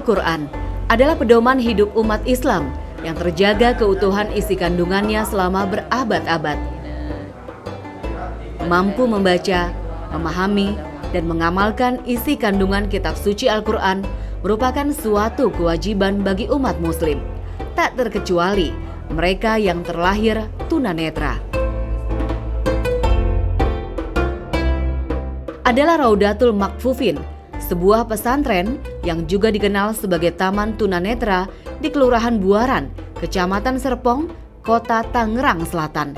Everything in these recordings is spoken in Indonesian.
Al-Quran adalah pedoman hidup umat Islam yang terjaga keutuhan isi kandungannya selama berabad-abad. Mampu membaca, memahami, dan mengamalkan isi kandungan kitab suci Al-Quran merupakan suatu kewajiban bagi umat muslim, tak terkecuali mereka yang terlahir tunanetra. Adalah Raudatul Makfufin, sebuah pesantren yang juga dikenal sebagai Taman Tunanetra di Kelurahan Buaran, Kecamatan Serpong, Kota Tangerang Selatan.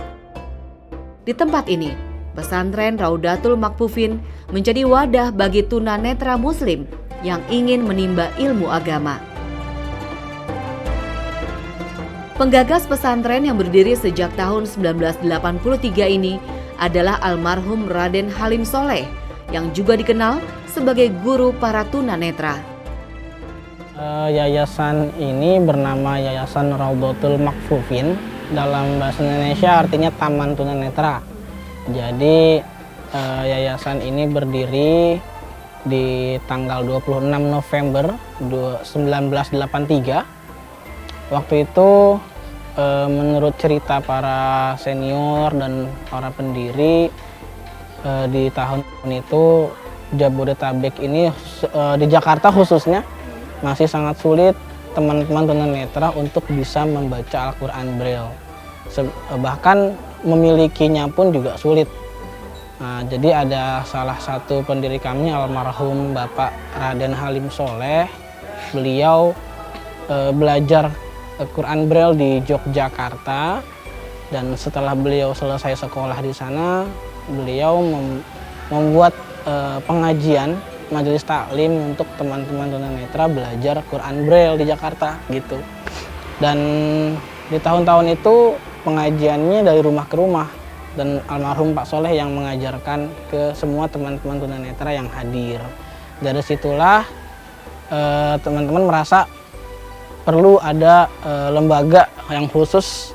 Di tempat ini, pesantren Raudatul Makfufin menjadi wadah bagi tunanetra muslim yang ingin menimba ilmu agama. Penggagas pesantren yang berdiri sejak tahun 1983 ini adalah almarhum Raden Halim Soleh yang juga dikenal sebagai guru para tunanetra. Yayasan ini bernama Yayasan Raudatul Makfufin. Dalam bahasa Indonesia artinya Taman Tunanetra. Jadi yayasan ini berdiri di tanggal 26 November 1983. Waktu itu menurut cerita para senior dan para pendiri, di tahun itu Jabodetabek ini di Jakarta khususnya masih sangat sulit teman-teman tunanetra untuk bisa membaca Al-Quran Braille. Bahkan memilikinya pun juga sulit. Nah, jadi ada salah satu pendiri kami, almarhum Bapak Raden Halim Soleh. Beliau belajar Al-Quran Braille di Yogyakarta, dan setelah beliau selesai sekolah di sana, beliau membuat pengajian majelis taklim untuk teman-teman tunanetra belajar Quran Braille di Jakarta gitu. Dan di tahun-tahun itu pengajiannya dari rumah ke rumah, dan almarhum Pak Soleh yang mengajarkan ke semua teman-teman tunanetra yang hadir. Dari situlah teman-teman merasa perlu ada lembaga yang khusus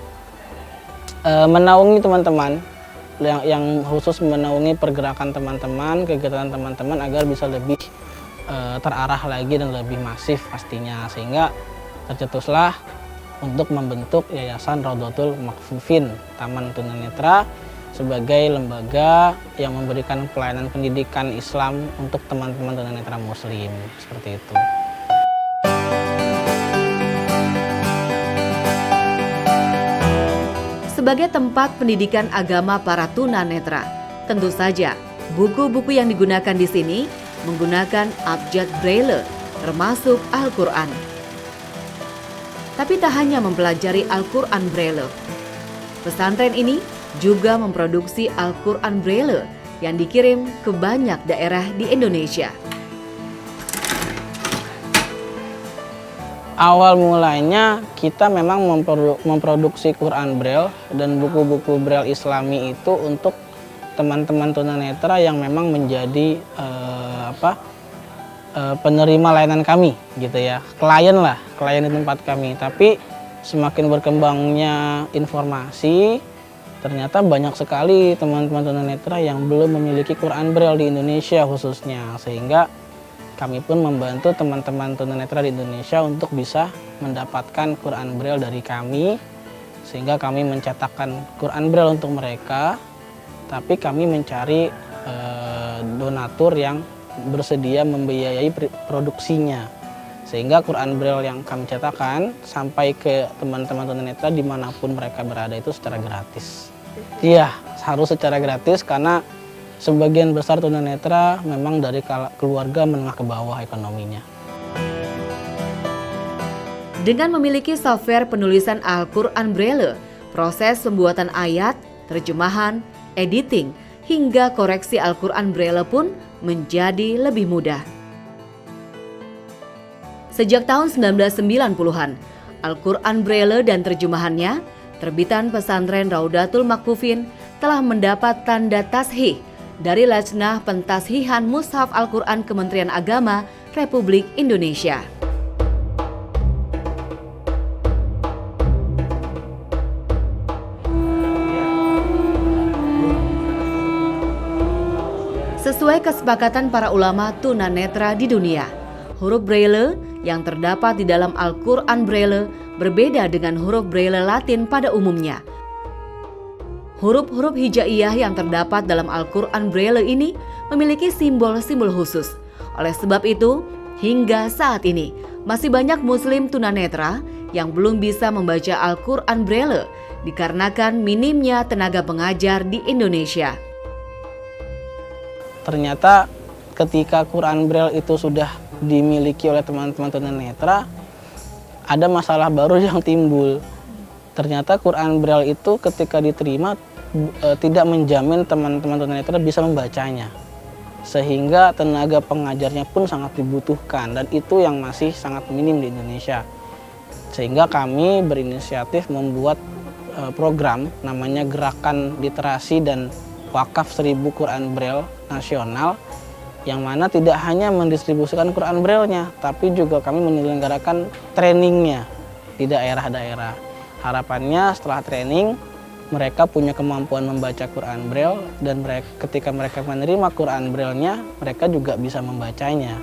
menaungi teman-teman, yang khusus menaungi pergerakan teman-teman, kegiatan teman-teman agar bisa lebih terarah lagi dan lebih masif pastinya. Sehingga tercetuslah untuk membentuk Yayasan Raudatul Makfufin Taman Tunanetra sebagai lembaga yang memberikan pelayanan pendidikan Islam untuk teman-teman tunanetra muslim, seperti itu. Sebagai tempat pendidikan agama para tunanetra, tentu saja buku-buku yang digunakan di sini menggunakan abjad Braille, termasuk Al-Quran. Tapi tak hanya mempelajari Al-Quran Braille, pesantren ini juga memproduksi Al-Quran Braille yang dikirim ke banyak daerah di Indonesia. Awal mulanya kita memang memproduksi Quran Braille dan buku-buku Braille Islami itu untuk teman-teman tunanetra yang memang menjadi penerima layanan kami gitu ya, klien di tempat kami. Tapi semakin berkembangnya informasi, ternyata banyak sekali teman-teman tunanetra yang belum memiliki Quran Braille di Indonesia khususnya, sehingga kami pun membantu teman-teman tunanetra di Indonesia untuk bisa mendapatkan Quran Braille dari kami, sehingga kami mencetakkan Quran Braille untuk mereka, tapi kami mencari donatur yang bersedia membiayai produksinya, sehingga Quran Braille yang kami cetakkan sampai ke teman-teman tunanetra dimanapun mereka berada itu secara gratis. Iya, harus secara gratis karena sebagian besar tunanetra memang dari keluarga menengah ke bawah ekonominya. Dengan memiliki software penulisan Al-Quran Braille, proses pembuatan ayat, terjemahan, editing, hingga koreksi Al-Quran Braille pun menjadi lebih mudah. Sejak tahun 1990-an, Al-Quran Braille dan terjemahannya, terbitan pesantren Raudatul Makfufin telah mendapat tanda tashih dari Lajnah Pentashihan Mushaf Al-Quran Kementerian Agama Republik Indonesia. Sesuai kesepakatan para ulama tunanetra di dunia, Huruf Braille yang terdapat di dalam Al-Quran Braille berbeda dengan huruf Braille Latin pada umumnya. Huruf-huruf hijaiyah yang terdapat dalam Al-Quran Braille ini memiliki simbol-simbol khusus. Oleh sebab itu, hingga saat ini masih banyak muslim tunanetra yang belum bisa membaca Al-Quran Braille dikarenakan minimnya tenaga pengajar di Indonesia. Ternyata ketika Quran Braille itu sudah dimiliki oleh teman-teman tunanetra, ada masalah baru yang timbul. Ternyata Quran Braille itu ketika diterima tidak menjamin teman-teman tunanetra bisa membacanya, sehingga tenaga pengajarnya pun sangat dibutuhkan, dan itu yang masih sangat minim di Indonesia. Sehingga kami berinisiatif membuat program namanya Gerakan Literasi dan Wakaf 1000 Quran Braille Nasional, yang mana tidak hanya mendistribusikan Quran Braille-nya, tapi juga kami menyelenggarakan trainingnya di daerah-daerah. Harapannya setelah training, mereka punya kemampuan membaca Quran Braille, dan ketika mereka menerima Quran Braille-nya, mereka juga bisa membacanya.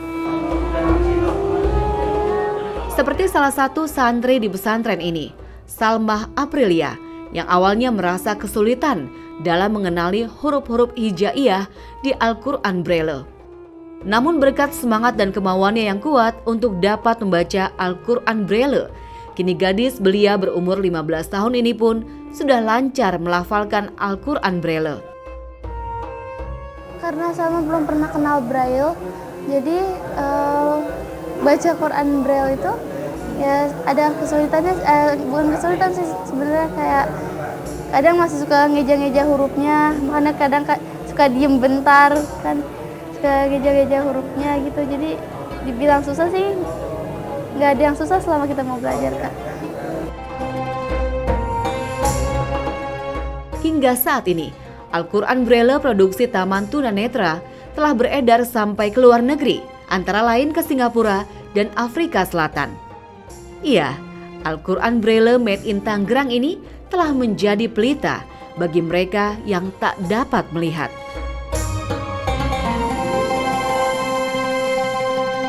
Seperti salah satu santri di pesantren ini, Salmah Aprilia, yang awalnya merasa kesulitan dalam mengenali huruf-huruf hijaiyah di Al-Quran Braille. Namun berkat semangat dan kemauannya yang kuat untuk dapat membaca Al-Quran Braille, kini gadis belia berumur 15 tahun ini pun sudah lancar melafalkan Al-Quran Braille. Karena Salma belum pernah kenal Braille, jadi baca Quran Braille itu ya ada kesulitannya, bukan kesulitan sih sebenarnya, kayak kadang masih suka ngeja-ngeja hurufnya, makanya kadang suka diem bentar kan, suka ngeja-ngeja hurufnya gitu. Jadi dibilang susah sih, nggak ada yang susah selama kita mau belajar, Kak. Hingga saat ini, Al-Quran Braille produksi Taman Tunanetra telah beredar sampai ke luar negeri, antara lain ke Singapura dan Afrika Selatan. Iya, Al-Quran Braille Made in Tangerang ini telah menjadi pelita bagi mereka yang tak dapat melihat.